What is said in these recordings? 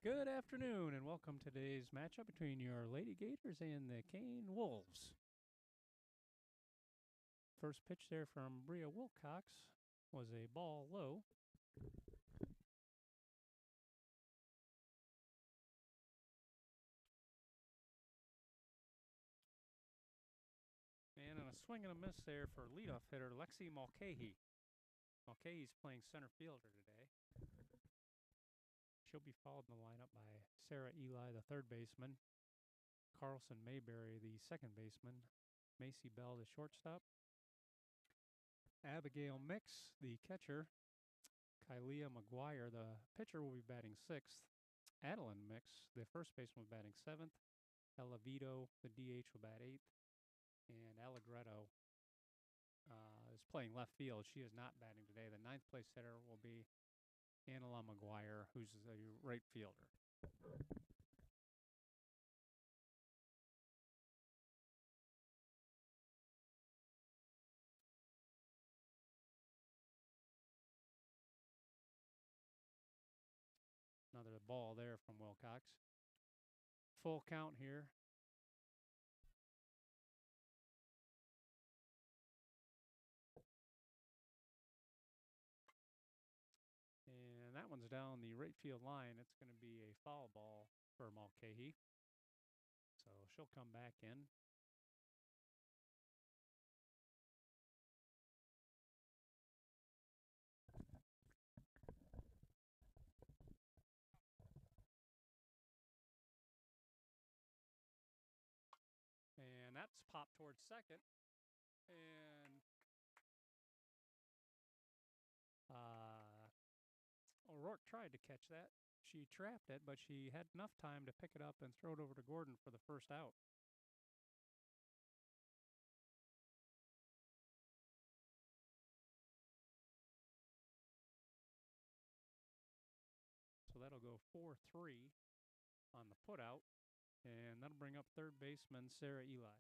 Good afternoon, and welcome to today's matchup between your Lady Gators and the Kane Wolves. First pitch there from Bria Wilcox was a ball low. And a swing and a miss there for leadoff hitter Lexi Mulcahy. Mulcahy's playing center fielder today. She'll be followed in the lineup by Sarah Eli, the third baseman, Carlson Mayberry, the second baseman, Macy Bell, the shortstop, Abigail Mix, the catcher, Kylea McGuire, the pitcher, will be batting sixth. Adeline Mix, the first baseman, will be batting seventh. Ella Vito, the DH, will bat eighth. And Allegretto is playing left field. She is not batting today. The ninth place hitter will be Annala McGuire, who's a right fielder. Another ball there from Wilcox. Full count here. And that one's down the right field line. It's going to be a foul ball for Mulcahy. So she'll come back in. And that's popped towards second. And O'Rourke tried to catch that. She trapped it, but she had enough time to pick it up and throw it over to Gordon for the first out. So that'll go 4-3 on the putout, and that'll bring up third baseman Sarah Eli.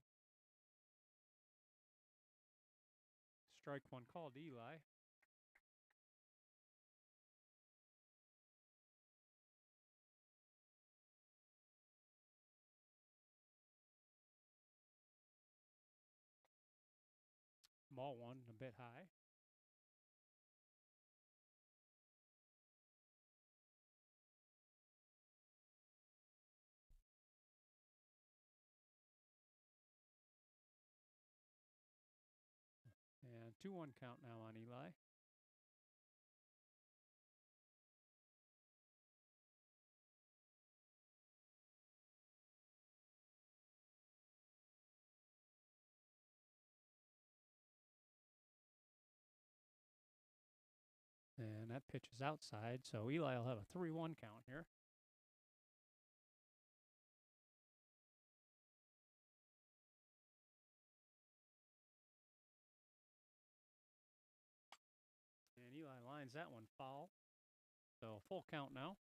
Strike one called to Eli. Ball one, a bit high. And 2-1 count now on Eli. And that pitch is outside, so Eli will have a 3-1 count here. And Eli lines that one foul. So full count now.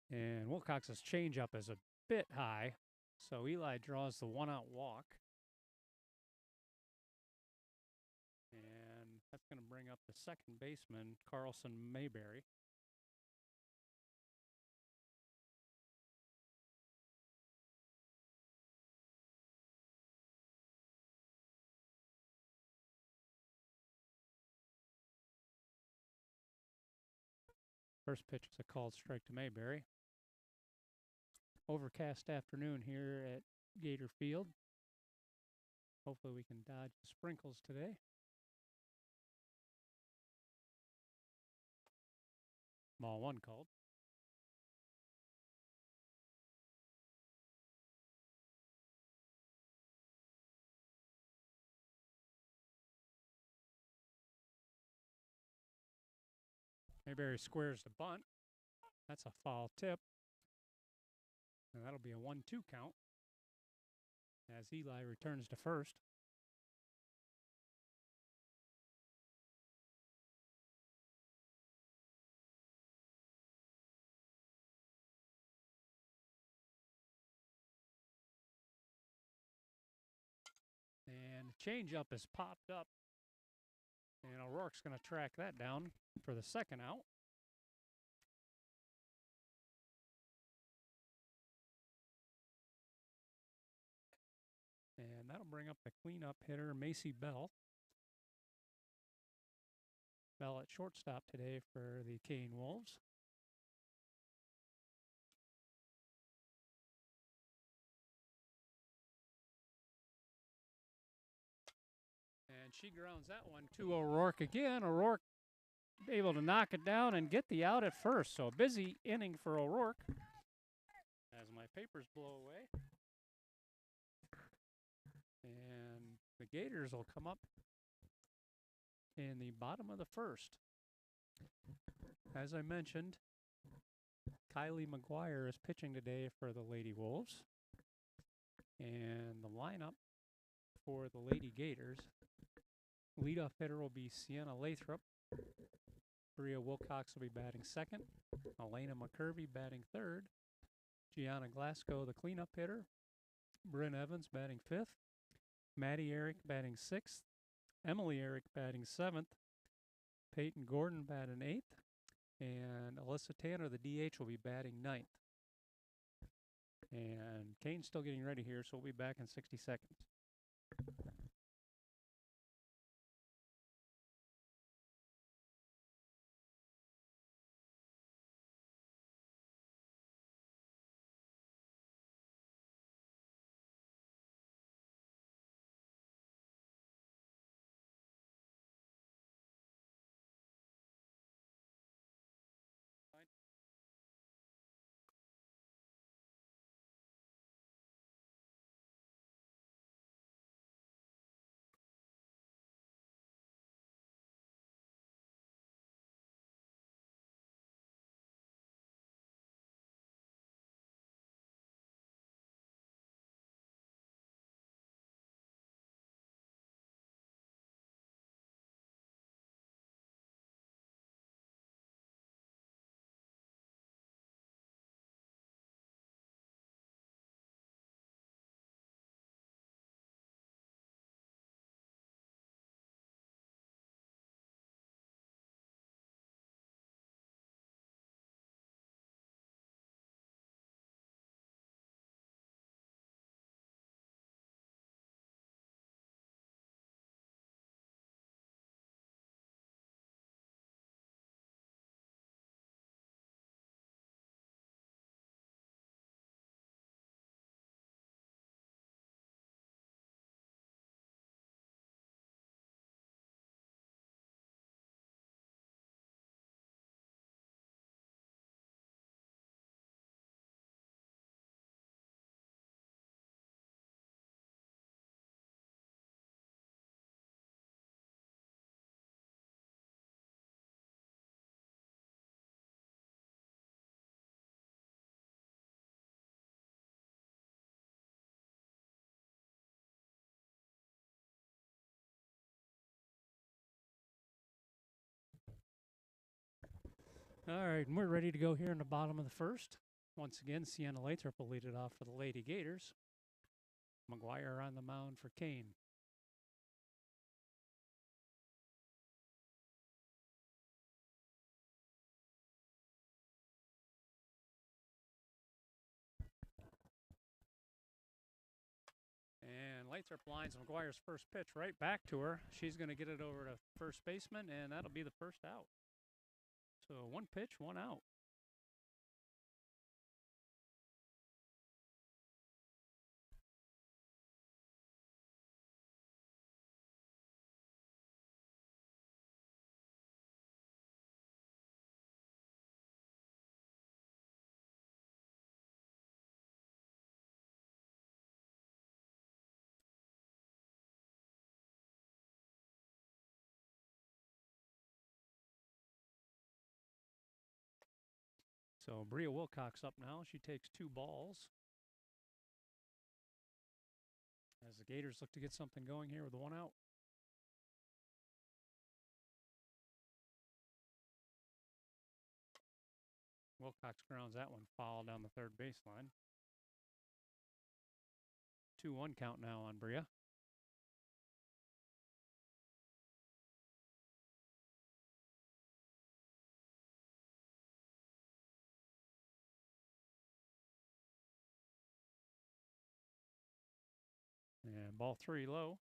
And Wilcox's changeup is a bit high, so Eli draws the one-out walk. And that's going to bring up the second baseman, Carlson Mayberry. First pitch is a called strike to Mayberry. Overcast afternoon here at Gator Field. Hopefully we can dodge the sprinkles today. Ball one called. Mayberry squares the bunt. That's a foul tip. And that'll be a 1-2 count as Eli returns to first. And the changeup is popped up. And O'Rourke's going to track that down for the second out. And that'll bring up the cleanup hitter, Macy Bell. Bell at shortstop today for the Kane Wolves. And she grounds that one to O'Rourke again. O'Rourke able to knock it down and get the out at first. So a busy inning for O'Rourke. As my papers blow away. And the Gators will come up in the bottom of the first. As I mentioned, Kylie McGuire is pitching today for the Lady Wolves. And the lineup for the Lady Gators, leadoff hitter will be Sienna Lathrop. Bria Wilcox will be batting second. Elena McCurvey batting third. Gianna Glasgow, the cleanup hitter. Bryn Evans batting fifth. Maddie Eric batting sixth. Emily Eric batting seventh. Peyton Gordon batting eighth. And Alyssa Tanner, the DH, will be batting ninth. And Kane's still getting ready here, so we'll be back in 60 seconds. All right, and we're ready to go here in the bottom of the first. Once again, Sienna Lathrop will lead it off for the Lady Gators. McGuire on the mound for Kane. And Lathrop lines McGuire's first pitch right back to her. She's going to get it over to first baseman, and that'll be the first out. So one pitch, one out. So Bria Wilcox up now. She takes 2 balls. As the Gators look to get something going here with 1 out. Wilcox grounds that one foul down the third baseline. 2-1 count now on Bria. ball 3 low.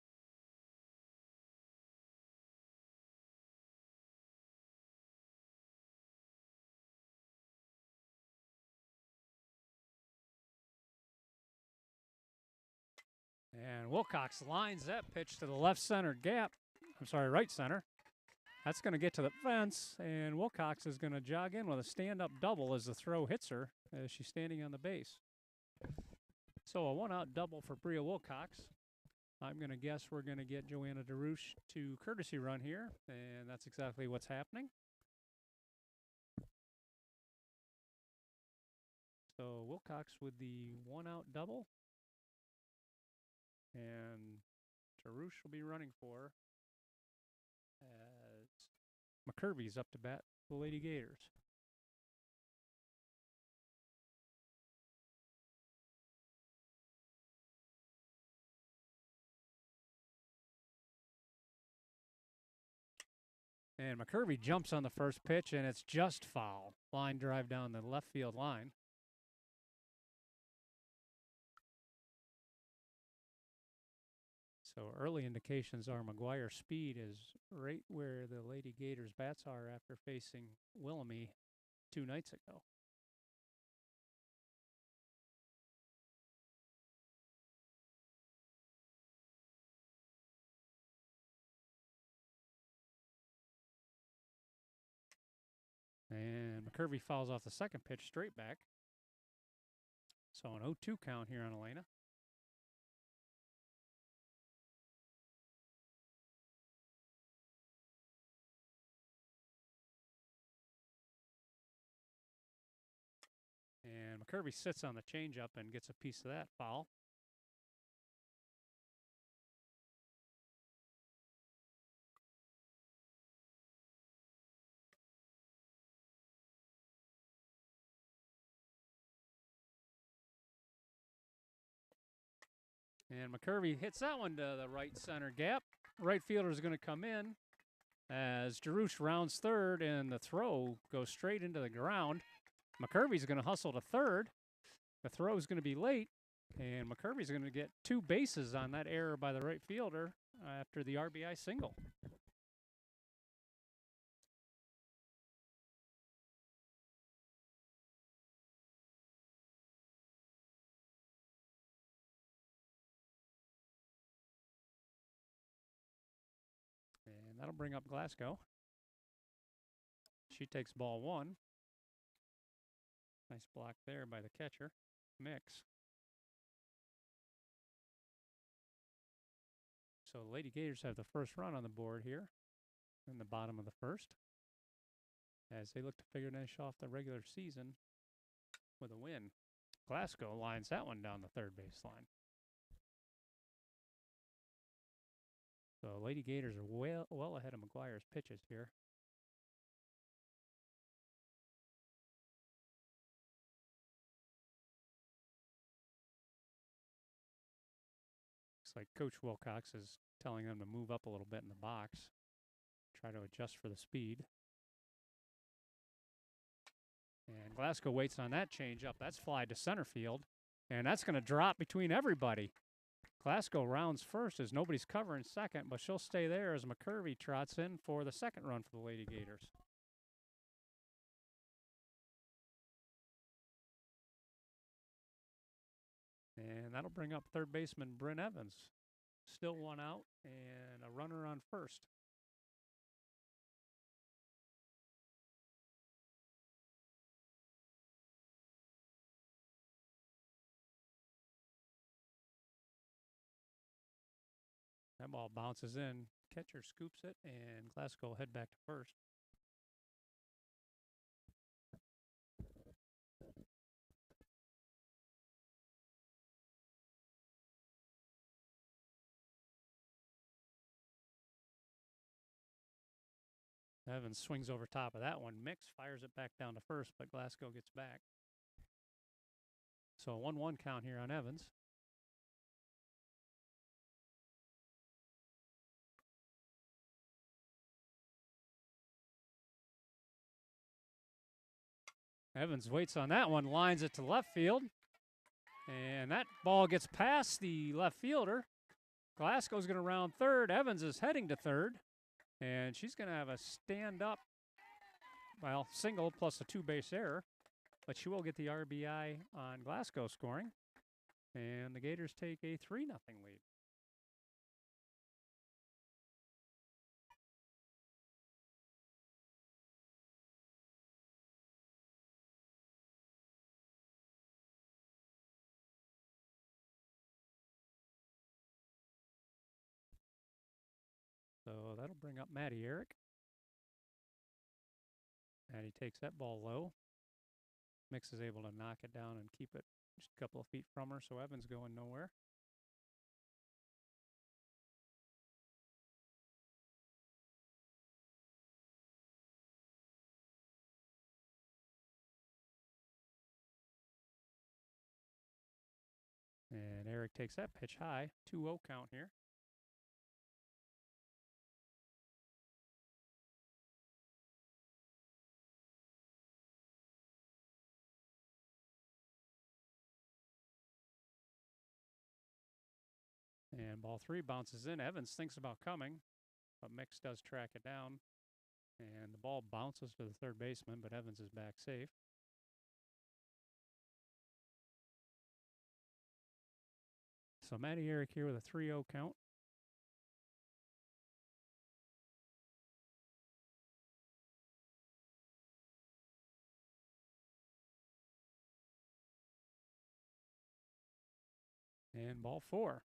And Wilcox lines that pitch to the left center gap. I'm sorry, right center. That's going to get to the fence, and Wilcox is going to jog in with a stand-up double as the throw hits her as she's standing on the base. So a one-out double for Bria Wilcox. I'm going to guess we're going to get Joanna DeRouche to courtesy run here, and that's exactly what's happening. So Wilcox with the one-out double, and DeRouche will be running for as McCurvy's up to bat the Lady Gators. And McCurvy jumps on the first pitch, and it's just foul. Line drive down the left field line. So early indications are McGuire's speed is right where the Lady Gators bats are after facing Wilhelmy 2 nights ago. And McCurvy fouls off the second pitch straight back. So an 0-2 count here on Elena. And McCurvy sits on the changeup and gets a piece of that foul. And McCurvy hits that one to the right center gap. Right fielder is going to come in as DeRouche rounds third, and the throw goes straight into the ground. McCurvy's going to hustle to third. The throw is going to be late, and McCurvy's going to get 2 bases on that error by the right fielder after the RBI single. And that'll bring up Glasgow. She takes ball 1. Nice block there by the catcher, Mix. So the Lady Gators have the first run on the board here in the bottom of the first as they look to finish off the regular season with a win. Glasgow lines that one down the third baseline. So Lady Gators are well ahead of McGuire's pitches here. Looks like Coach Wilcox is telling them to move up a little bit in the box, try to adjust for the speed. And Glasgow waits on that changeup. That's fly to center field, and that's going to drop between everybody. Glasgow rounds first as nobody's covering second, but she'll stay there as McCurvy trots in for the second run for the Lady Gators. And that'll bring up third baseman Bryn Evans. Still 1 out and a runner on first. That ball bounces in. Catcher scoops it, and Glasgow will head back to first. Evans swings over top of that one. Mix fires it back down to first, but Glasgow gets back. So a 1-1 count here on Evans. Evans waits on that one, lines it to left field. And that ball gets past the left fielder Glasgow's going to round third. Evans is heading to third. And she's going to have a stand-up, well, single plus a two-base error. But she will get the RBI on Glasgow scoring. And the Gators take a 3-0 lead. So that'll bring up Maddie Eric. Maddie takes that ball low. Mix is able to knock it down and keep it just a couple of feet from her, so Evans going nowhere. And Eric takes that pitch high. 2-0 count here. And ball 3 bounces in. Evans thinks about coming, but Mix does track it down. And the ball bounces to the third baseman, but Evans is back safe. So Maddie Eric here with a 3-0 count. And ball 4.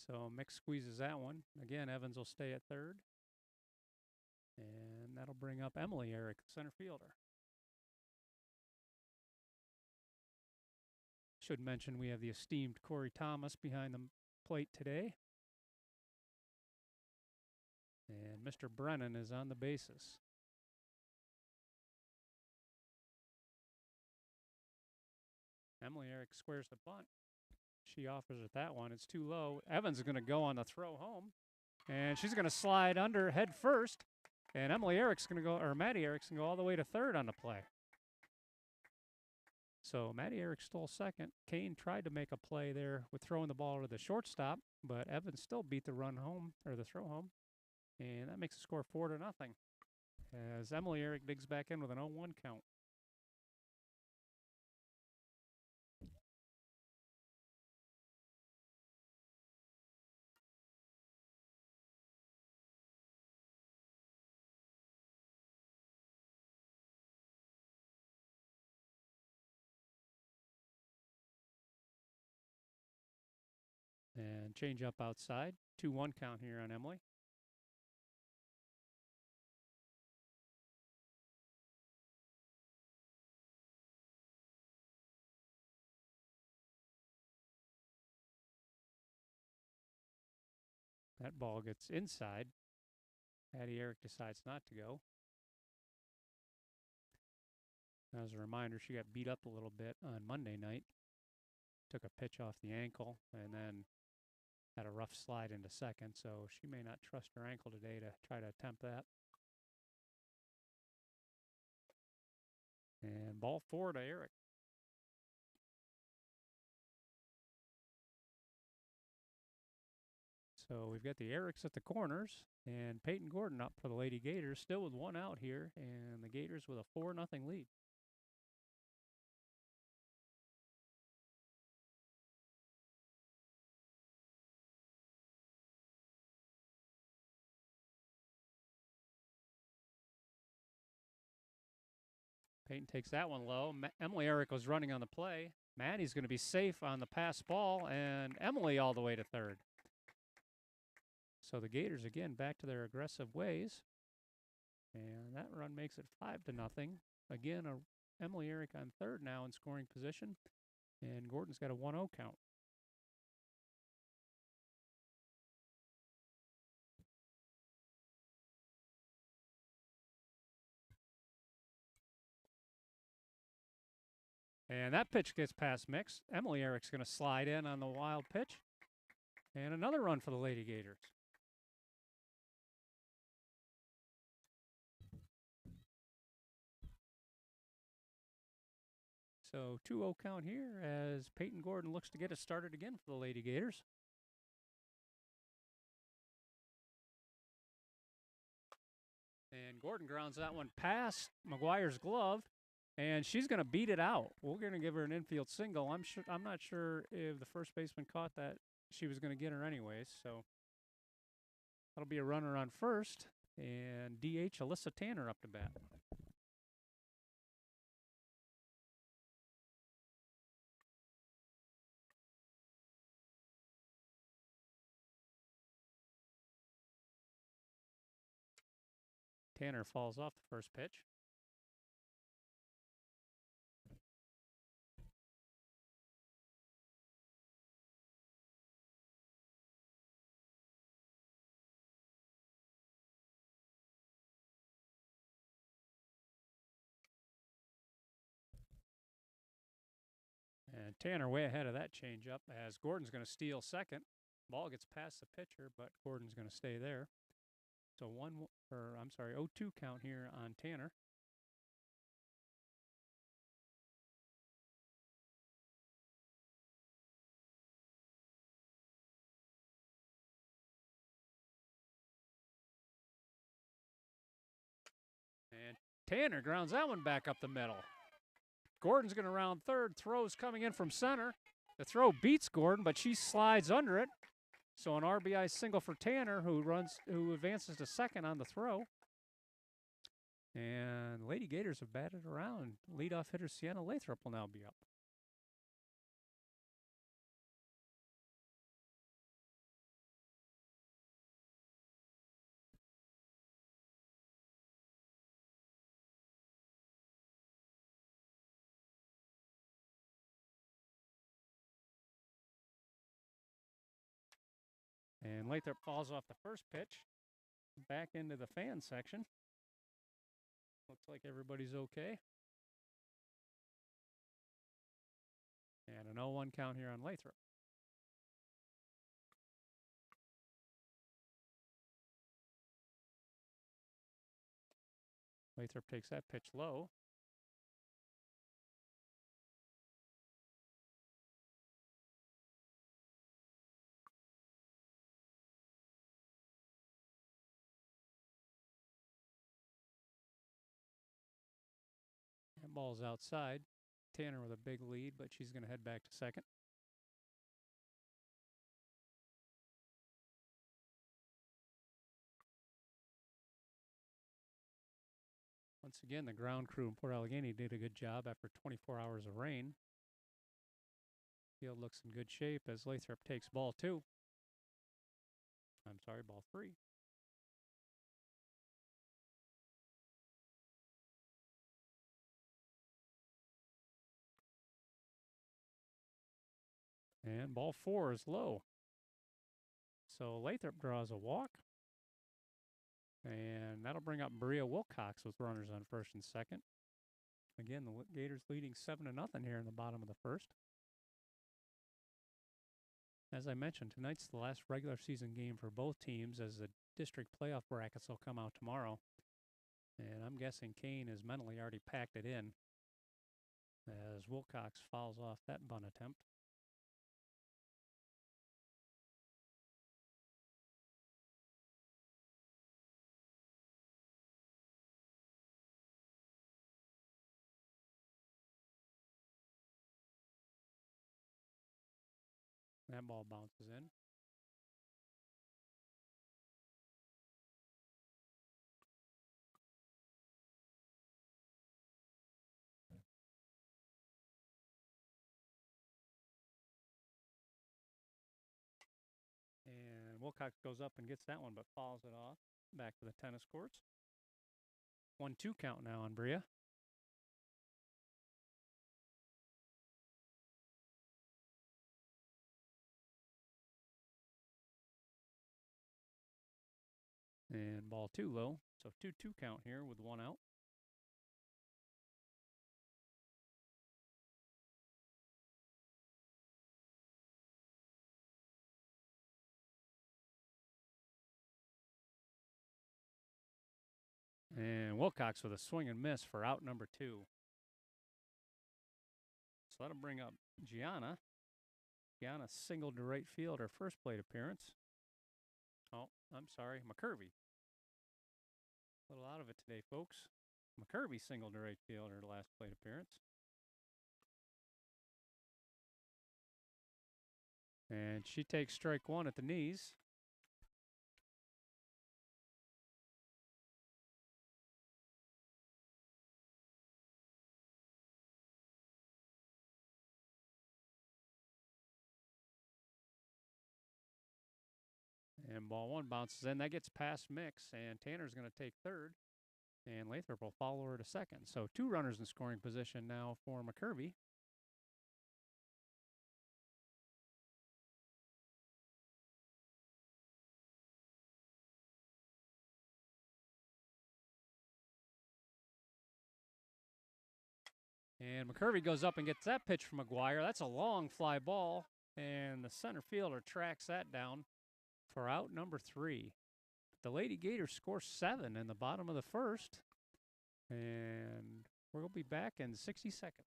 So Mix squeezes that one. Again, Evans will stay at third. And that'll bring up Emily Eric, the center fielder. Should mention we have the esteemed Corey Thomas behind the plate today. And Mr. Brennan is on the bases. Emily Eric squares the bunt. She offers it that one. It's too low. Evans is going to go on the throw home. And she's going to slide under head first. And Emily Eric's going to go, or Maddie Eric's going to go all the way to third on the play. So Maddie Eric stole second. Kane tried to make a play there with throwing the ball to the shortstop, but Evans still beat the run home, or the throw home. And that makes the score 4-0. As Emily Eric digs back in with an 0-1 count. And change up outside. 2-1 count here on Emily. That ball gets inside. Maddie Eric decides not to go. As a reminder, she got beat up a little bit on Monday night. Took a pitch off the ankle and then had a rough slide into second, so she may not trust her ankle today to try to attempt that. And ball 4 to Eric. So we've got the Erics at the corners, and Peyton Gordon up for the Lady Gators, still with one out here, and the Gators with a 4-0 lead. Peyton takes that one low. Emily Eric was running on the play. Maddie's going to be safe on the pass ball, and Emily all the way to third. So the Gators again back to their aggressive ways. And that run makes it 5-0. Again, Emily Eric on third now in scoring position. And Gordon's got a 1-0 count. And that pitch gets past Mix. Emily Eric's going to slide in on the wild pitch. And another run for the Lady Gators. So 2-0 count here as Peyton Gordon looks to get it started again for the Lady Gators. Gordon grounds that one past McGuire's glove, and she's going to beat it out. We're going to give her an infield single. I'm not sure if the first baseman caught that she was going to get her anyways. So that'll be a runner on first, and DH Alyssa Tanner up to bat. Tanner falls off the first pitch. And Tanner way ahead of that changeup as Gordon's going to steal second. Ball gets past the pitcher, but Gordon's going to stay there. So 0-2 count here on Tanner. And Tanner grounds that one back up the middle. Gordon's going to round third. Throw's coming in from center. The throw beats Gordon, but she slides under it. So an RBI single for Tanner, who advances to second on the throw. And Lady Gators have batted around. Leadoff hitter Sienna Lathrop will now be up. And Lathrop falls off the first pitch. Back into the fan section. Looks like everybody's okay. And an 0-1 count here on Lathrop. Lathrop takes that pitch low. That ball's outside. Tanner with a big lead, but she's going to head back to second. Once again, the ground crew in Port Allegany did a good job after 24 hours of rain. Field looks in good shape as Lathrop takes ball 3. And ball 4 is low. So Lathrop draws a walk. And that'll bring up Bria Wilcox with runners on first and second. Again, the Gators leading 7-0 here in the bottom of the first. As I mentioned, tonight's the last regular season game for both teams as the district playoff brackets will come out tomorrow. And I'm guessing Kane has mentally already packed it in as Wilcox fouls off that bunt attempt. That ball bounces in. And Wilcox goes up and gets that one, but fouls it off. Back to the tennis courts. 1-2 count now on Bria. And ball 2 low. So 2-2 count here with 1 out. And Wilcox with a swing and miss for out number 2. So that'll bring up Gianna. Gianna singled to right field her first plate appearance. Oh, I'm sorry, McCurvey. A little out of it today, folks. McCurvey singled to right field her last plate appearance. And she takes strike one at the knees. And ball one bounces in. That gets past Mix, and Tanner's going to take third. And Lathrop will follow her to second. So 2 runners in scoring position now for McCurvey. And McCurvey goes up and gets that pitch from McGuire. That's a long fly ball, and the center fielder tracks that down for out number 3. The Lady Gators score 7 in the bottom of the first, and we'll be back in 60 seconds.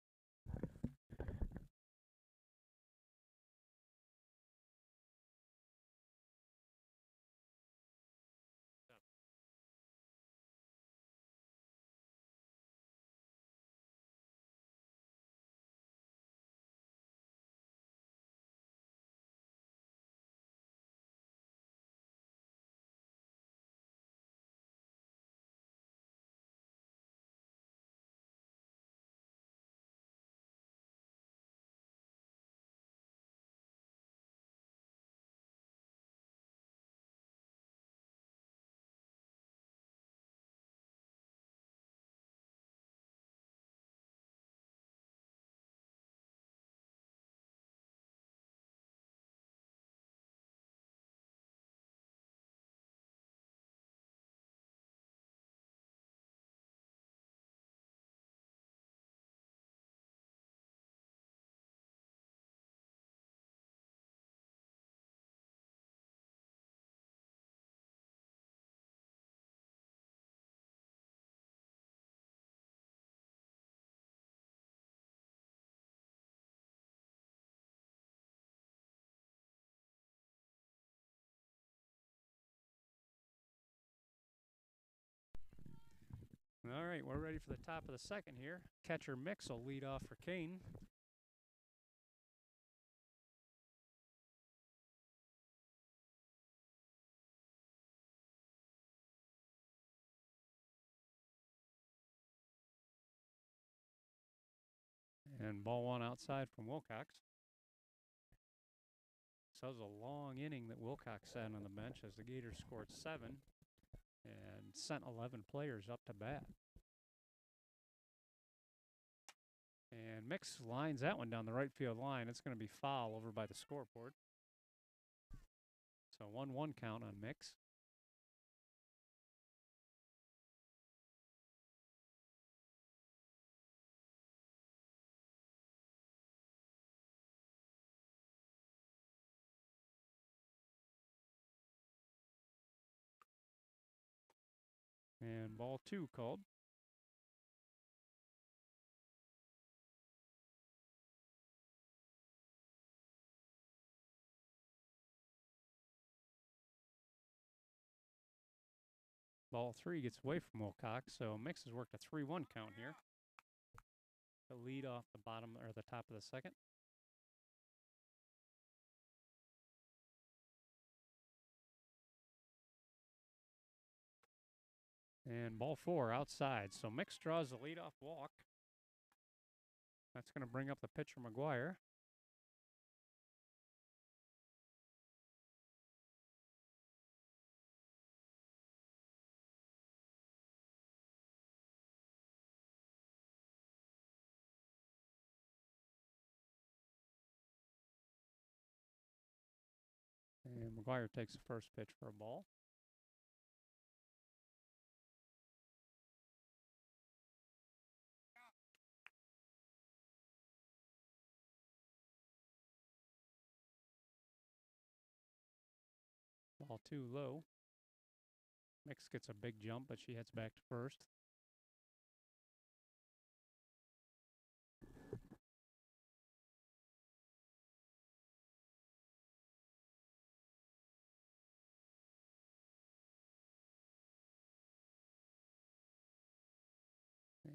All right, we're ready for the top of the second here. Catcher Mix will lead off for Kane. And ball one outside from Wilcox. So it was a long inning that Wilcox sat on the bench as the Gators scored 7 and sent 11 players up to bat. And Mix lines that one down the right field line. It's going to be foul over by the scoreboard. So 1-1 count on Mix. And ball 2 called. Ball 3 gets away from Wilcox, so Mix has worked a 3-1 count here. The lead off the bottom or the top of the second. And ball 4 outside. So Mix draws the leadoff walk. That's going to bring up the pitcher McGuire. And McGuire takes the first pitch for a ball. Ball 2 low. Mix gets a big jump, but she heads back to first.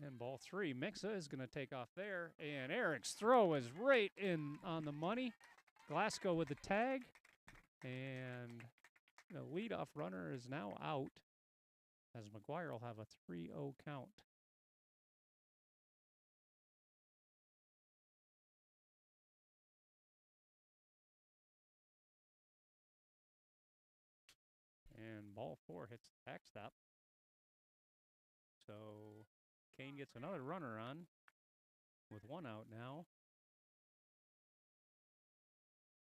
And ball 3, Mixa is going to take off there. And Eric's throw is right in on the money. Glasgow with the tag. And the leadoff runner is now out, as McGuire will have a 3-0 count. And ball 4 hits the backstop. So Kane gets another runner on with 1 out now.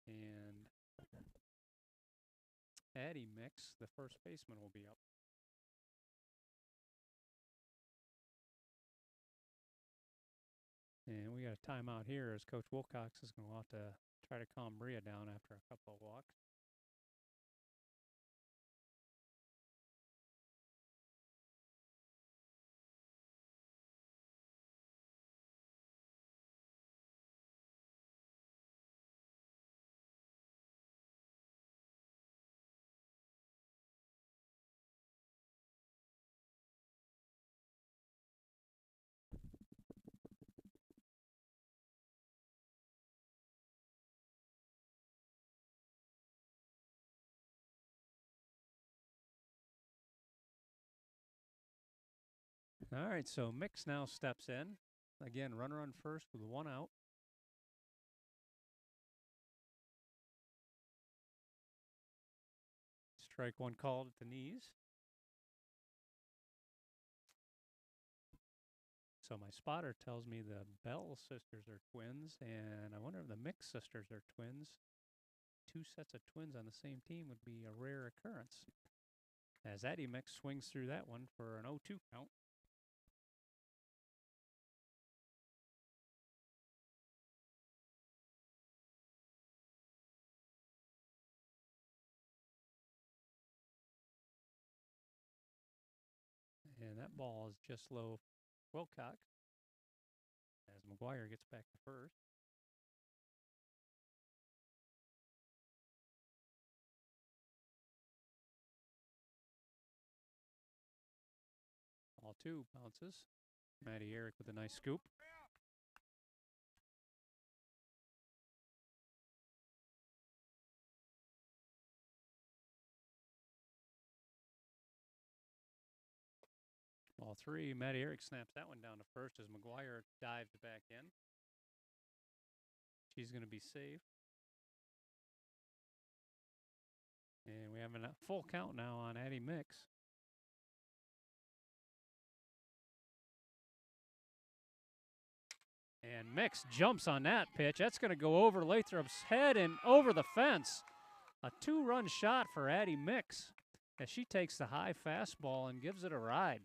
And Addy Mix, the first baseman, will be up. And we got a timeout here as Coach Wilcox is going to have to try to calm Bria down after a couple of walks. All right, so Mix now steps in. Again, runner on first with 1 out. Strike 1 called at the knees. So my spotter tells me the Bell sisters are twins, and I wonder if the Mix sisters are twins. 2 sets of twins on the same team would be a rare occurrence. As Addy Mix swings through that one for an 0-2 count. And that ball is just low Wilcox as McGuire gets back to first. Ball 2 bounces. Matty Eric with a nice scoop. Ball 3, Matty Eric snaps that one down to first as McGuire dives back in. She's going to be safe. And we have a full count now on Addy Mix. And Mix jumps on that pitch. That's going to go over Lathrop's head and over the fence. A 2-run shot for Addy Mix as she takes the high fastball and gives it a ride.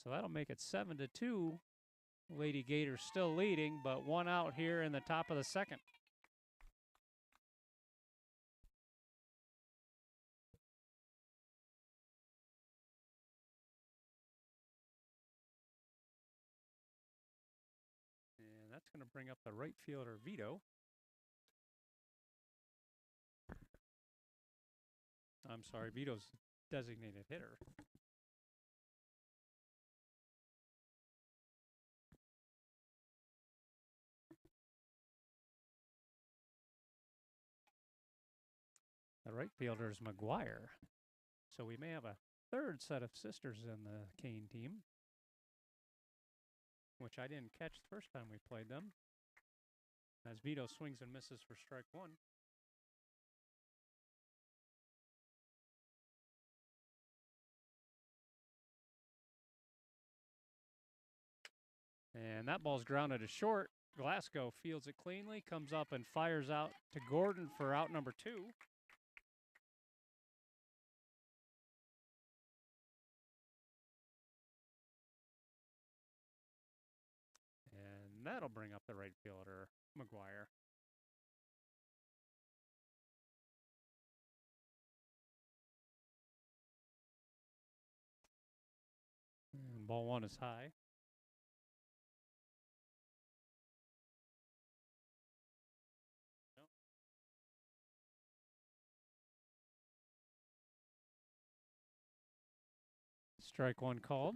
So that'll make it 7-2. Lady Gators still leading, but 1 out here in the top of the second. And that's going to bring up the right fielder, Vito. I'm sorry, Vito's designated hitter. The right fielder is McGuire. So we may have a third set of sisters in the Kane team, which I didn't catch the first time we played them. As Vito swings and misses for strike 1. And that ball's grounded to short. Glasgow fields it cleanly, comes up and fires out to Gordon for out number 2. And that'll bring up the right fielder, McGuire. And ball 1 is high. Strike one called.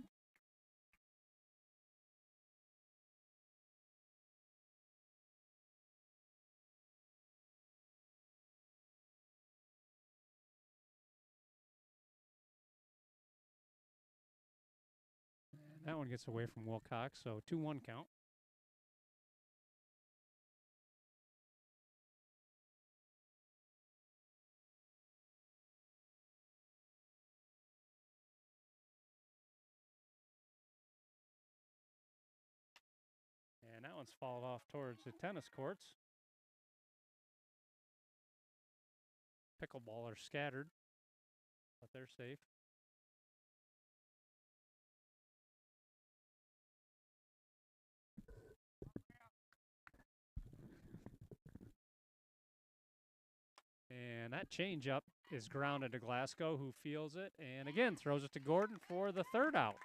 And that one gets away from Wilcox, so 2-1 count. And that one's fouled off towards the tennis courts. Pickleball are scattered, but they're safe. And that changeup is grounded to Glasgow, who feels it, and again throws it to Gordon for the third out.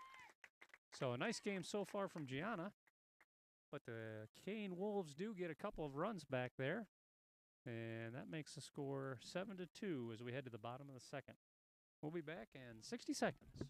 So a nice game so far from Gianna, but the Kane Wolves do get a couple of runs back there, and that makes the score 7-2 as we head to the bottom of the second. We'll be back in 60 seconds.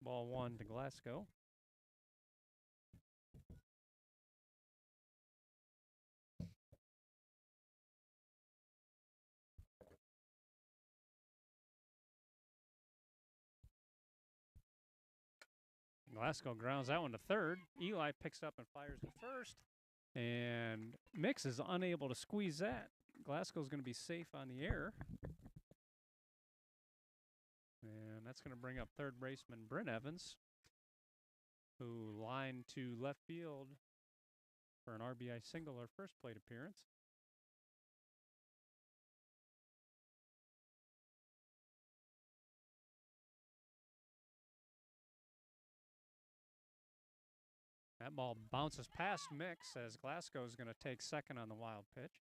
Ball one to Glasgow. Glasgow grounds that one to third. Eli picks up and fires to first. And Mix is unable to squeeze that. Glasgow's going to be safe on the air. And that's going to bring up third baseman Bryn Evans, who lined to left field for an RBI single or first plate appearance. That ball bounces past Mix as Glasgow is going to take second on the wild pitch.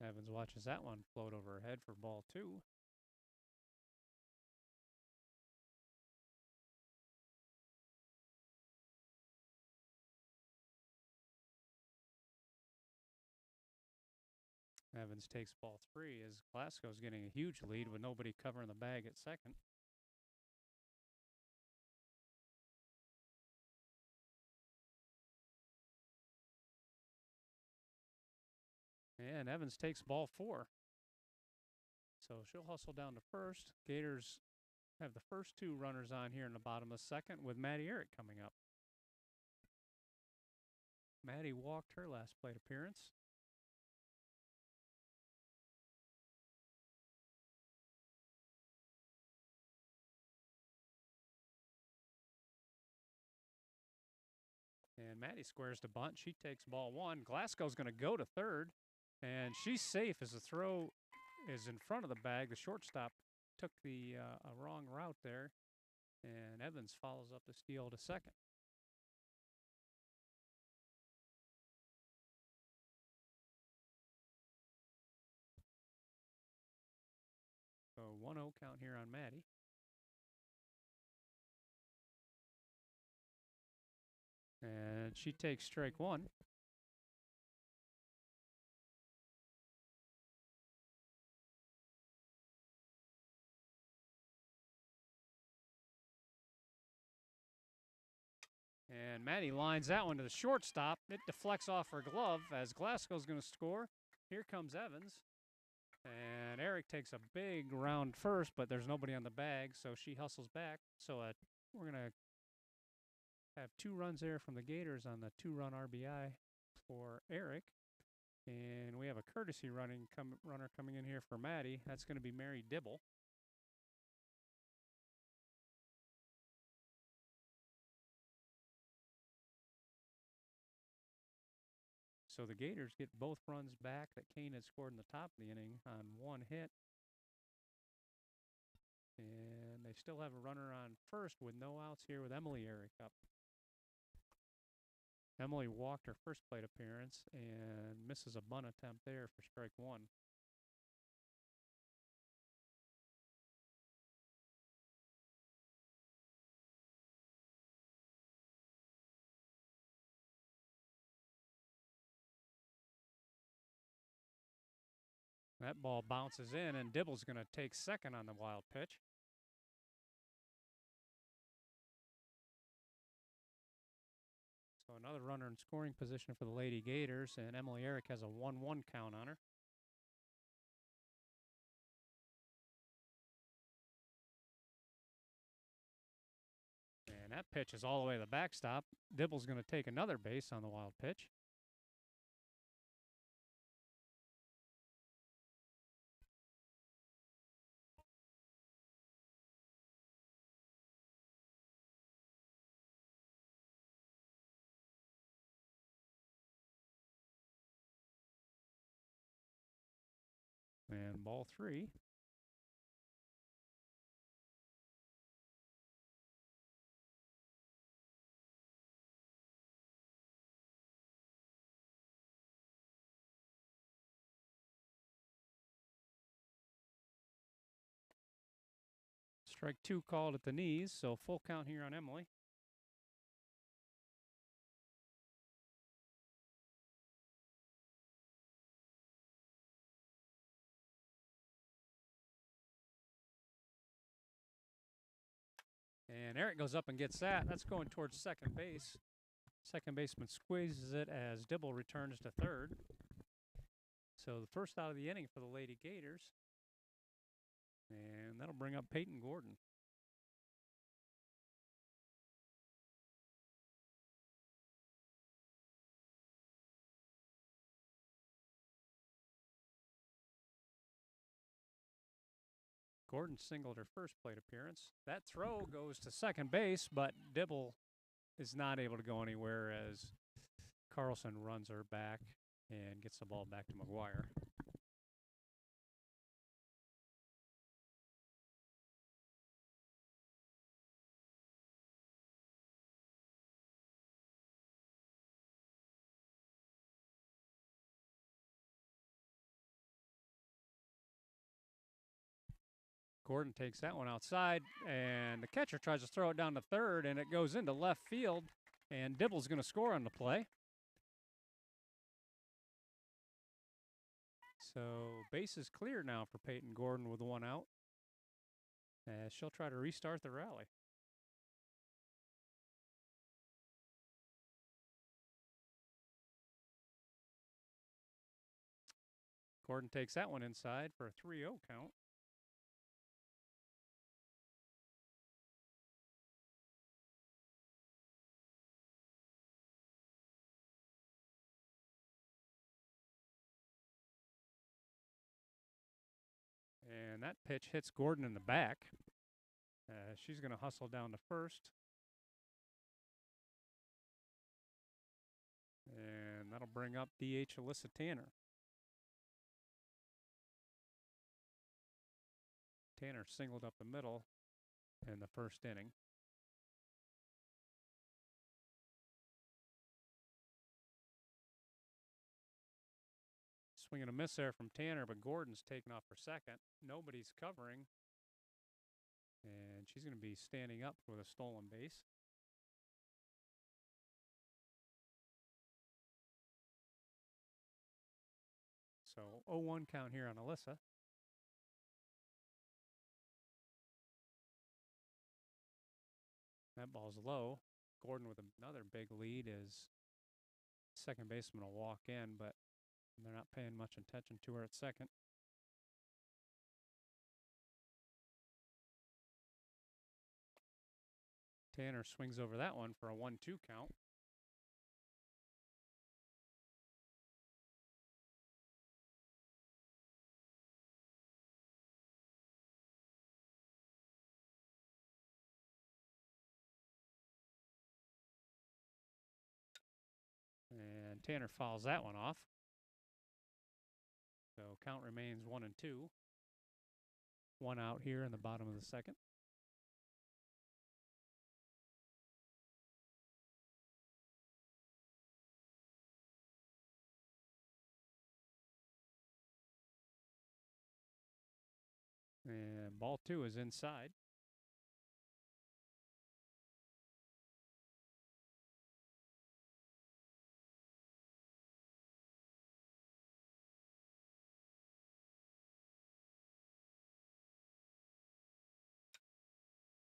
Evans watches that one float overhead for ball two. Evans takes ball 3 as Glasgow's getting a huge lead with nobody covering the bag at second. And Evans takes ball 4. So she'll hustle down to first. Gators have the first 2 runners on here in the bottom of the second with Maddie Eric coming up. Maddie walked her last plate appearance. And Maddie squares to bunt. She takes ball 1. Glasgow's going to go to third. And she's safe as the throw is in front of the bag. The shortstop took the a wrong route there. And Evans follows up the steal to second. So 1-0 count here on Maddie. And she takes strike 1. And Maddie lines that one to the shortstop. It deflects off her glove as Glasgow's going to score. Here comes Evans. And Eric takes a big round first, but there's nobody on the bag, so she hustles back. So we're going to have 2 runs there from the Gators on the 2-run RBI for Eric. And we have a courtesy runner coming in here for Maddie. That's going to be Mary Dibble. So the Gators get both runs back that Kane had scored in the top of the inning on 1 hit. And they still have a runner on first with no outs here with Emily Eric up. Emily walked her first plate appearance and misses a bunt attempt there for strike 1. That ball bounces in, and Dibble's going to take second on the wild pitch. So another runner in scoring position for the Lady Gators, and Emily Eric has a 1-1 count on her. And that pitch is all the way to the backstop. Dibble's going to take another base on the wild pitch. And ball 3. Strike 2 called at the knees, so full count here on Emily. And Eric goes up and gets that. That's going towards second base. Second baseman squeezes it as Dibble returns to third. So the first out of the inning for the Lady Gators. And that'll bring up Peyton Gordon. Gordon singled her first plate appearance. That throw goes to second base, but Dibble is not able to go anywhere as Carlson runs her back and gets the ball back to McGuire. Gordon takes that one outside, and the catcher tries to throw it down to third, and it goes into left field, and Dibble's going to score on the play. So base is clear now for Peyton Gordon with one out. As she'll try to restart the rally. Gordon takes that one inside for a 3-0 count. And that pitch hits Gordon in the back. She's going to hustle down to first. And that'll bring up DH Alyssa Tanner. Tanner singled up the middle in the first inning. Swing and a miss there from Tanner, but Gordon's taken off for second. Nobody's covering. And she's going to be standing up with a stolen base. So 0-1 count here on Alyssa. That ball's low. Gordon with another big lead as second baseman will walk in, but they're not paying much attention to her at second. Tanner swings over that one for a 1-2 count. And Tanner fouls that one off. So count remains 1-2. One out here in the bottom of the second. And ball 2 is inside.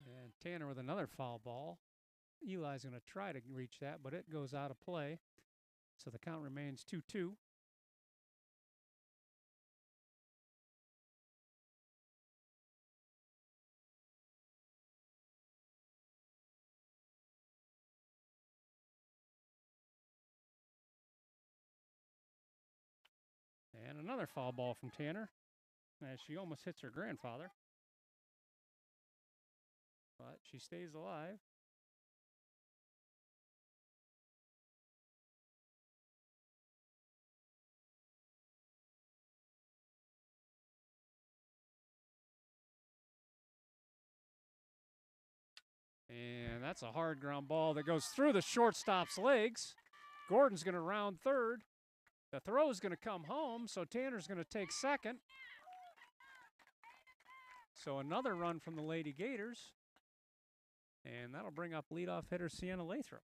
And Tanner with another foul ball. Eli's going to try to reach that, but it goes out of play. So the count remains 2-2. And another foul ball from Tanner as she almost hits her grandfather. But she stays alive. And that's a hard ground ball that goes through the shortstop's legs. Gordon's going to round third. The throw is going to come home, so Tanner's going to take second. So another run from the Lady Gators. And that'll bring up leadoff hitter Sienna Lathrop.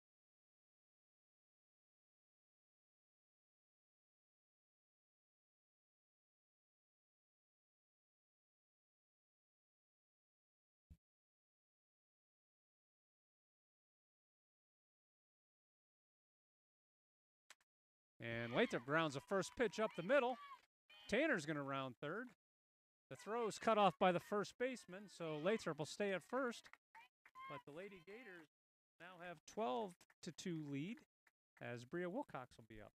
And Lathrop grounds a first pitch up the middle. Tanner's going to round third. The throw is cut off by the first baseman, so Lathrop will stay at first. But the Lady Gators now have 12-2 lead as Bria Wilcox will be up.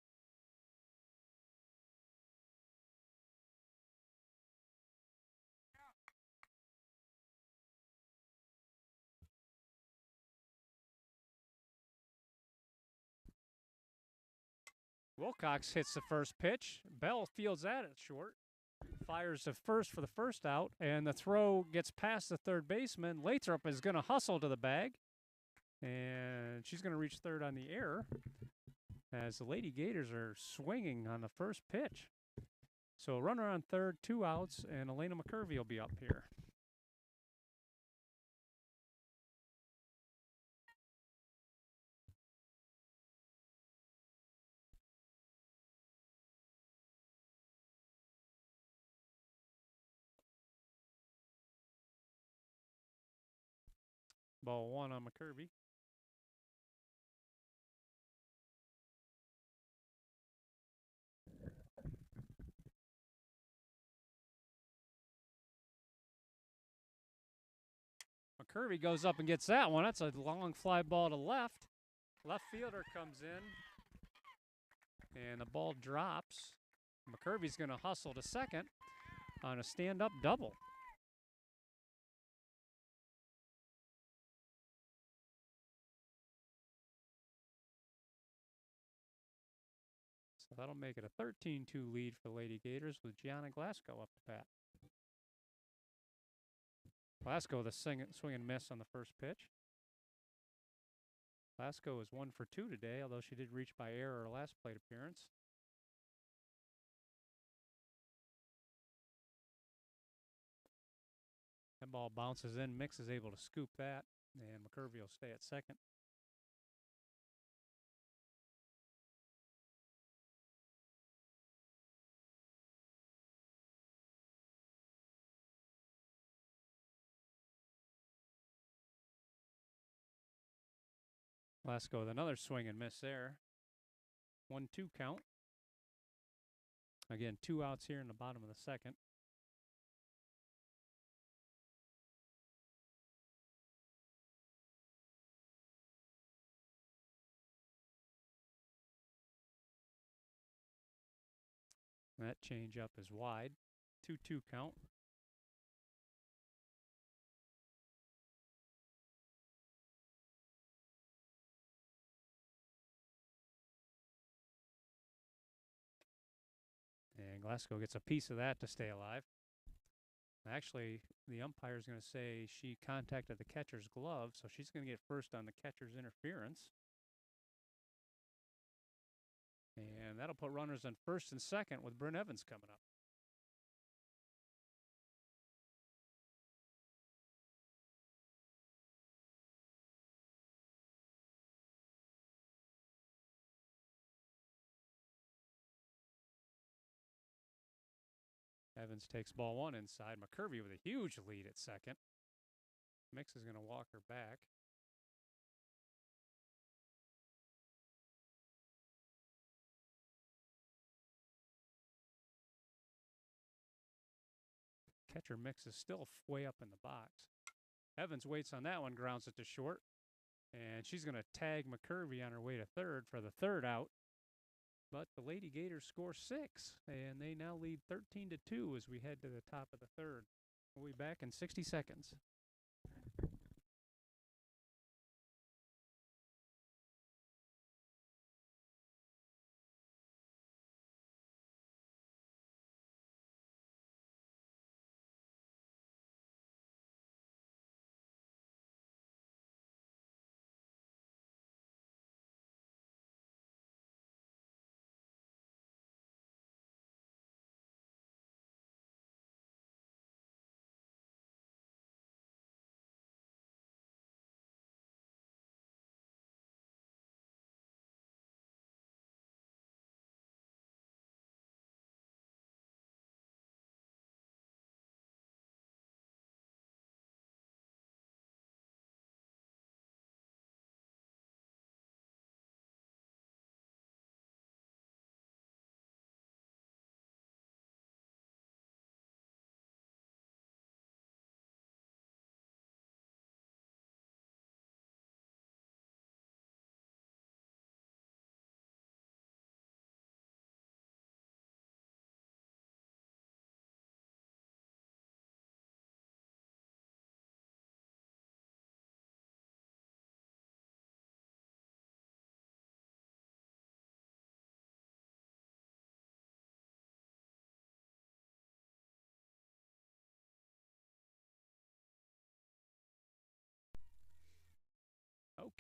Wilcox hits the first pitch. Bell fields that at short. Fires to first for the first out, and the throw gets past the third baseman. Lathrop is going to hustle to the bag, and she's going to reach third on the error as the Lady Gators are swinging on the first pitch. So a runner on third, 2 outs, and Elena McCurvey will be up here. Ball one on McCurvey. McCurvey goes up and gets that one. That's a long fly ball to left. Left fielder comes in, and the ball drops. McCurvey's going to hustle to second on a stand-up double. So that'll make it a 13-2 lead for Lady Gators with Gianna Glasgow up to bat. Glasgow the swing and miss on the first pitch. Glasgow is 1 for 2 today, although she did reach by error her last plate appearance. That ball bounces in. Mix is able to scoop that, and McCurvey will stay at second. Glasgow with another swing and miss there. 1-2 count. Again, 2 outs here in the bottom of the second. That changeup is wide. 2-2 count. And Glasgow gets a piece of that to stay alive. Actually, the umpire is going to say she contacted the catcher's glove, so she's going to get first on the catcher's interference. And that'll put runners on first and second with Bryn Evans coming up. Evans takes ball one inside. McCurvey with a huge lead at second. Mix is going to walk her back. Catcher Mix is still way up in the box. Evans waits on that one, grounds it to short. And she's going to tag McCurvey on her way to third for the third out. But the Lady Gators score 6, and they now lead 13-2 as we head to the top of the third. We'll be back in 60 seconds.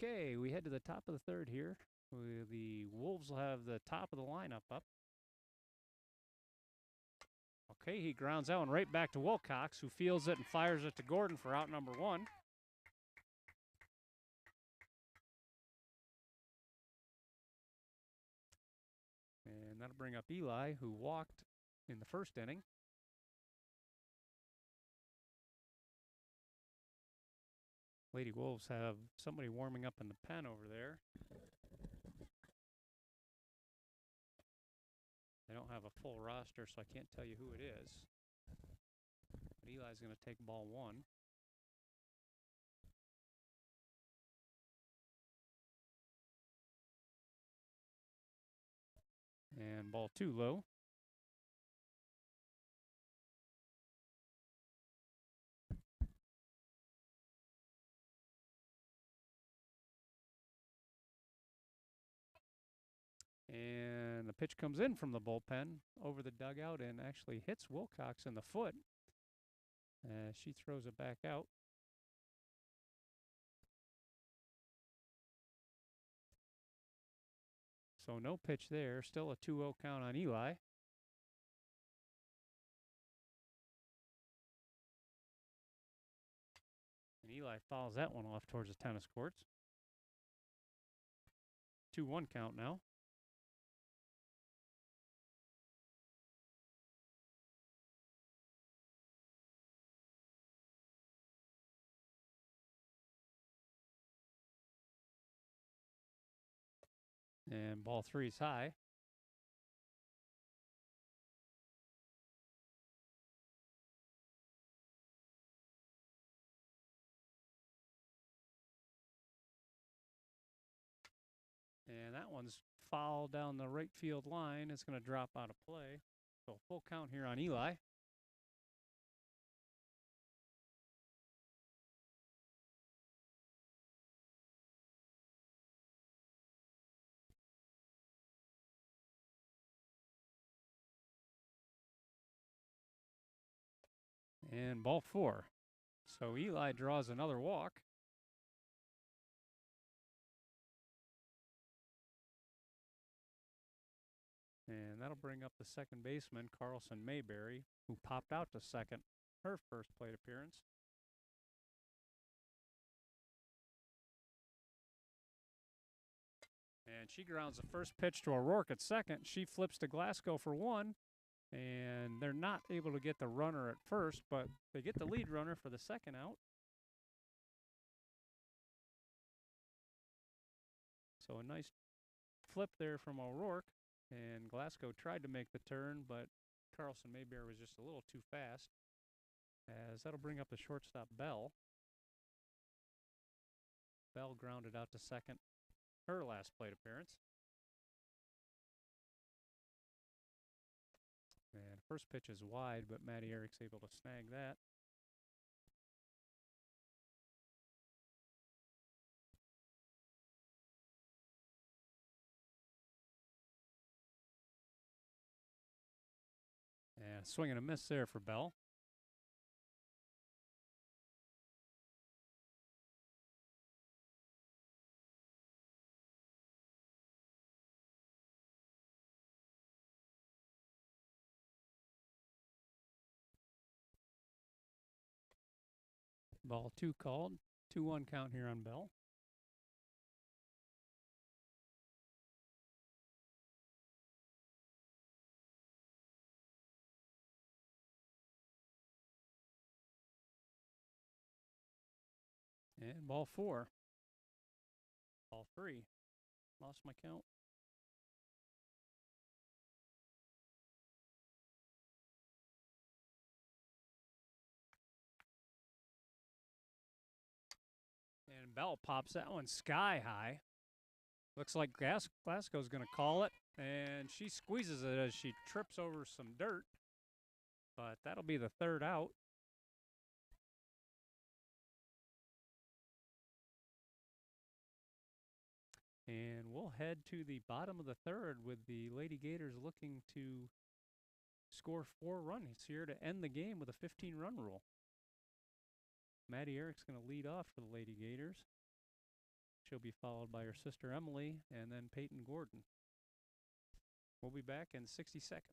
Okay, we head to the top of the third here. The Wolves will have the top of the lineup up. Okay, he grounds that one right back to Wilcox, who fields it and fires it to Gordon for out number 1. And that'll bring up Eli, who walked in the first inning. Lady Wolves have somebody warming up in the pen over there. They don't have a full roster, so I can't tell you who it is. But Eli's going to take ball 1. And ball 2 low. And the pitch comes in from the bullpen over the dugout and actually hits Wilcox in the foot. She throws it back out. So no pitch there. Still a 2-0 count on Eli. And Eli fouls that one off towards the tennis courts. 2-1 count now. And ball 3 is high. And that one's foul down the right field line. It's going to drop out of play. So full count here on Eli. And ball 4. So Eli draws another walk. And that'll bring up the second baseman, Carlson Mayberry, who popped out to second her first plate appearance. And she grounds the first pitch to O'Rourke at second. She flips to Glasgow for 1. And they're not able to get the runner at first, but they get the lead runner for the second out. So a nice flip there from O'Rourke. And Glasgow tried to make the turn, but Carlson Mayberry was just a little too fast. As that'll bring up the shortstop, Bell. Bell grounded out to second, her last plate appearance. And first pitch is wide, but Matty Eric's able to snag that. And swing and a miss there for Bell. Ball 2 called. 2-1 count here on Bell. And ball 4. Ball 3. Lost my count. And Bell pops that one sky high. Looks like Glasgow's going to call it. And she squeezes it as she trips over some dirt. But that'll be the third out. And we'll head to the bottom of the third with the Lady Gators looking to score 4 runs here to end the game with a 15-run rule. Maddie Eric's going to lead off for the Lady Gators. She'll be followed by her sister Emily and then Peyton Gordon. We'll be back in 60 seconds.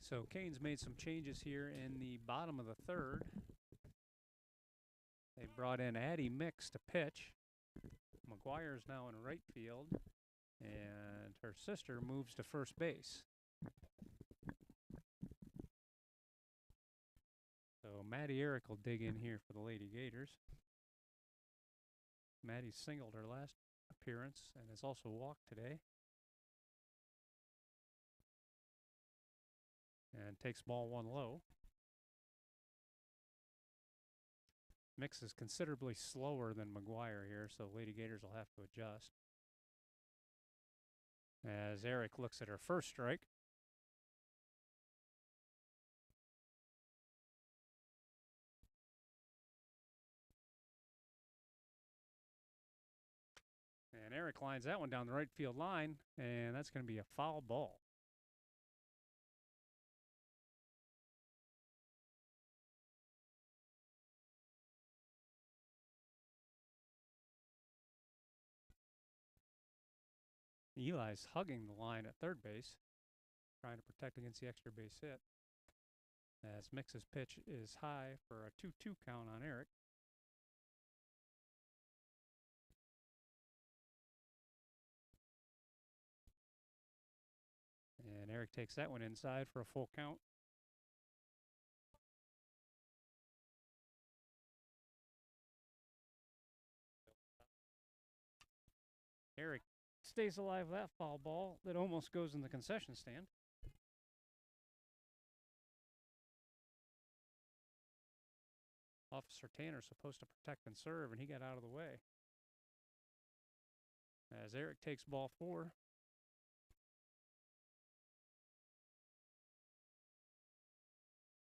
So Kane's made some changes here in the bottom of the third. They brought in Addie Mix to pitch. McGuire's now in right field, and her sister moves to first base. So Maddie Eric will dig in here for the Lady Gators. Maddie singled her last appearance and has also walked today. And takes ball one low. Mix is considerably slower than McGuire here, so Lady Gators will have to adjust. As Eric looks at her first strike. And Eric lines that one down the right field line, and that's going to be a foul ball. Eli's hugging the line at third base, trying to protect against the extra base hit. As Mix's pitch is high for a 2-2 count on Eric. And Eric takes that one inside for a full count. Eric stays alive with that foul ball that almost goes in the concession stand. Officer Tanner's supposed to protect and serve, and he got out of the way. As Eric takes ball 4.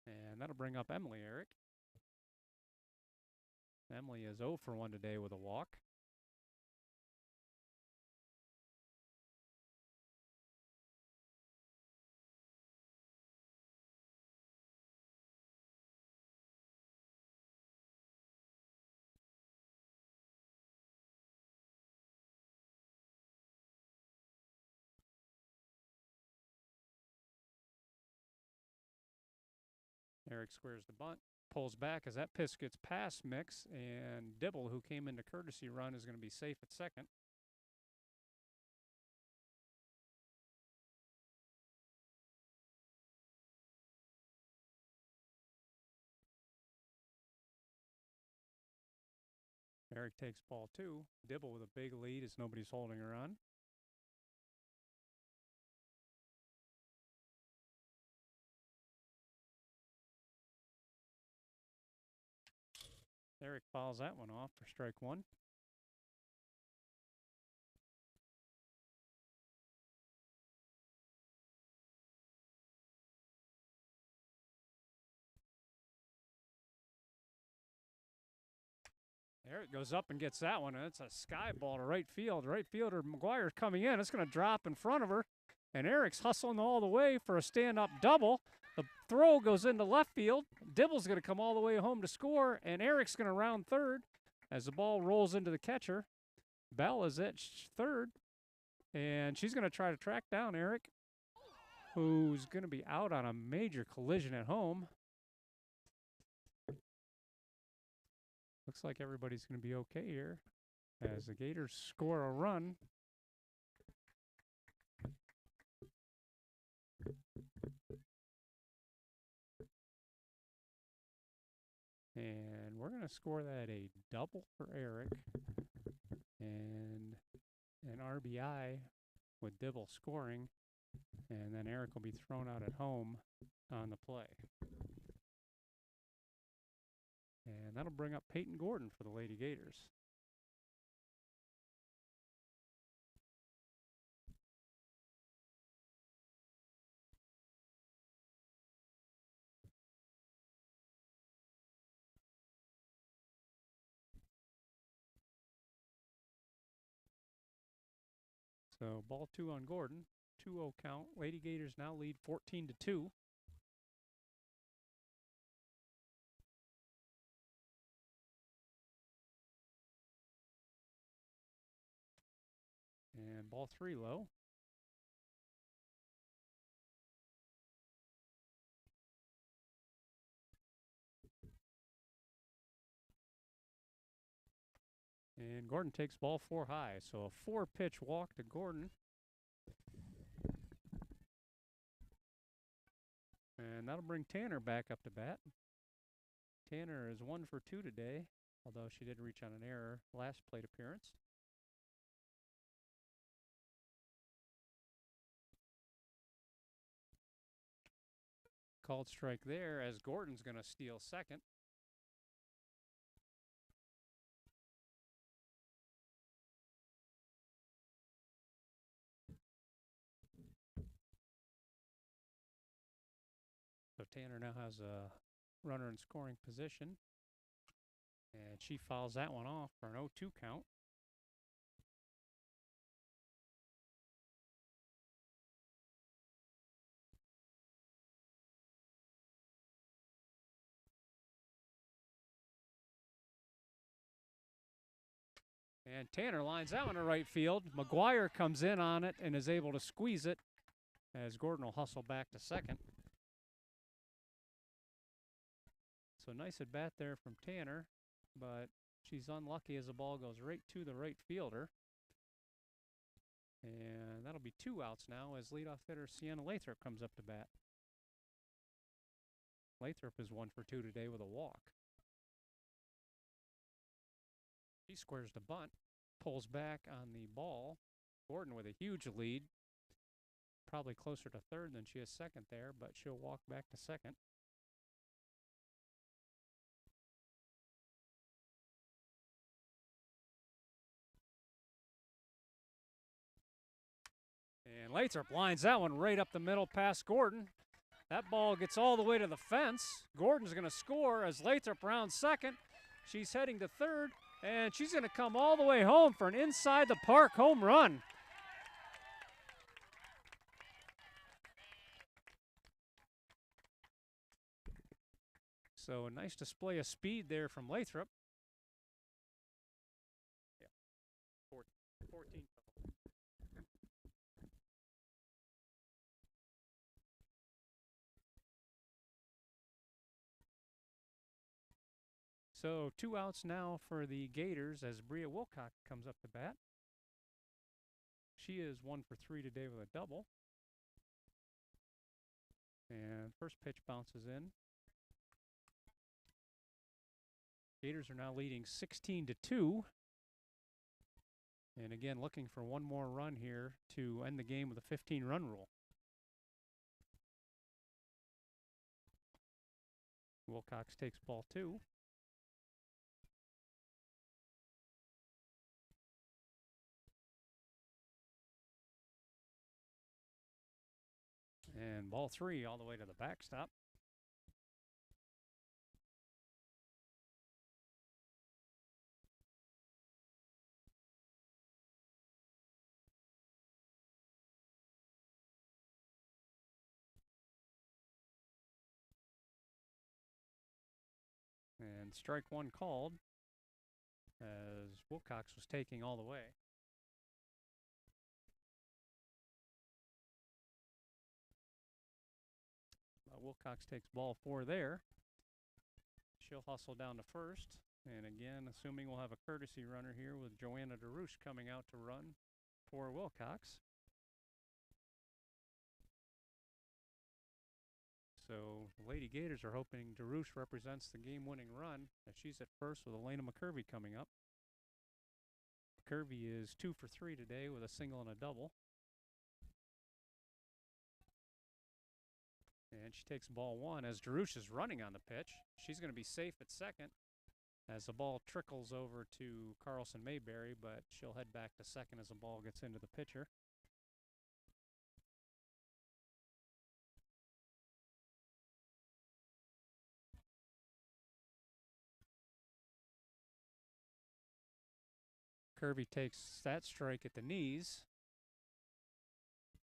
And that'll bring up Emily Eric. Emily is 0 for 1 today with a walk. Eric squares the bunt, pulls back as that pitch gets past Mix, and Dibble, who came into courtesy run, is going to be safe at second. Eric takes ball 2. Dibble with a big lead as nobody's holding her on. Eric fouls that one off for strike 1. Eric goes up and gets that one, and it's a sky ball to right field. Right fielder McGuire's coming in. It's going to drop in front of her, and Eric's hustling all the way for a stand-up double. The throw goes into left field. Dibble's going to come all the way home to score, and Eric's going to round third as the ball rolls into the catcher. Bell is at third, and she's going to try to track down Eric, who's going to be out on a major collision at home. Looks like everybody's going to be okay here as the Gators score a run. And we're going to score that a double for Eric and an RBI with Dibble scoring. And then Eric will be thrown out at home on the play. And that'll bring up Peyton Gordon for the Lady Gators. So ball 2 on Gordon, 2-0 count. Lady Gators now lead 14-2. And ball 3 low. And Gordon takes ball 4 high. So a 4-pitch walk to Gordon. And that'll bring Tanner back up to bat. Tanner is 1 for 2 today, although she did reach on an error last plate appearance. Called strike there as Gordon's going to steal second. So Tanner now has a runner in scoring position. And she fouls that one off for an 0-2 count. And Tanner lines that one to right field. McGuire comes in on it and is able to squeeze it as Gordon will hustle back to second. So nice at bat there from Tanner, but she's unlucky as the ball goes right to the right fielder. And that'll be 2 outs now as leadoff hitter Sienna Lathrop comes up to bat. Lathrop is 1 for 2 today with a walk. She squares the bunt, pulls back on the ball. Gordon with a huge lead, probably closer to third than she is second there, but she'll walk back to second. And Lathrop lines that one right up the middle past Gordon. That ball gets all the way to the fence. Gordon's going to score as Lathrop rounds second. She's heading to third, and she's going to come all the way home for an inside the park home run. So a nice display of speed there from Lathrop. Yeah, 14. So 2 outs now for the Gators as Bria Wilcox comes up to bat. She is 1 for 3 today with a double. And first pitch bounces in. Gators are now leading 16-2. And again, looking for one more run here to end the game with a 15-run rule. Wilcox takes ball 2. And ball 3 all the way to the backstop. And strike 1 called as Wilcox was taking all the way. Wilcox takes ball 4 there. She'll hustle down to first. And again, assuming we'll have a courtesy runner here with Joanna DeRouche coming out to run for Wilcox. So the Lady Gators are hoping DeRouche represents the game-winning run as she's at first with Elena McCurvey coming up. McCurvey is 2 for 3 today with a single and a double. And she takes ball 1 as DeRouche is running on the pitch. She's going to be safe at second as the ball trickles over to Carlson Mayberry, but she'll head back to second as the ball gets into the pitcher. Kirby takes that strike at the knees.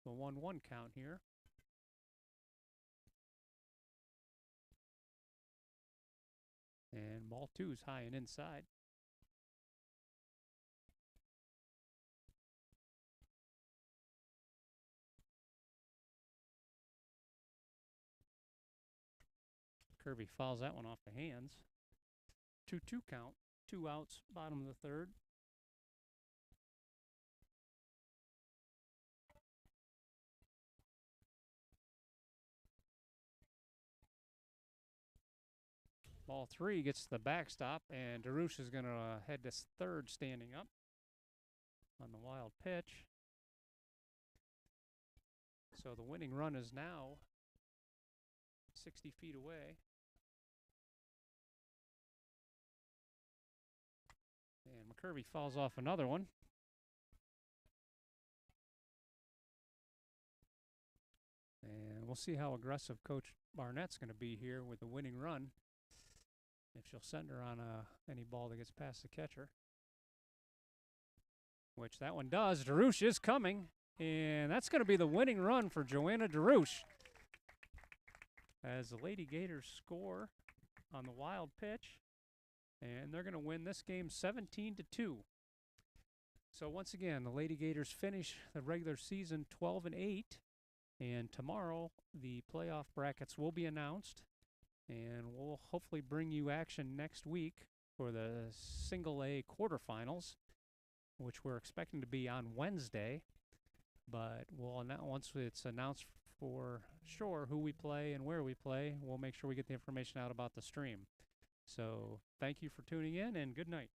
The 1-1 count here. And ball 2 is high and inside. Kirby fouls that one off the hands. 2-2 count. 2 outs, bottom of the third. Ball 3 gets to the backstop, and Darush is going to head to third standing up on the wild pitch. So the winning run is now 60 feet away. And McCurvey falls off another one. And we'll see how aggressive Coach Barnett's going to be here with the winning run. If she'll send her on any ball that gets past the catcher. Which that one does. Darush is coming. And that's going to be the winning run for Joanna Darush. As the Lady Gators score on the wild pitch. And they're going to win this game 17-2. So once again, the Lady Gators finish the regular season 12-8. And tomorrow, the playoff brackets will be announced. And we'll hopefully bring you action next week for the Single A quarterfinals, which we're expecting to be on Wednesday. But we'll once it's announced for sure who we play and where we play, we'll make sure we get the information out about the stream. So thank you for tuning in, and good night.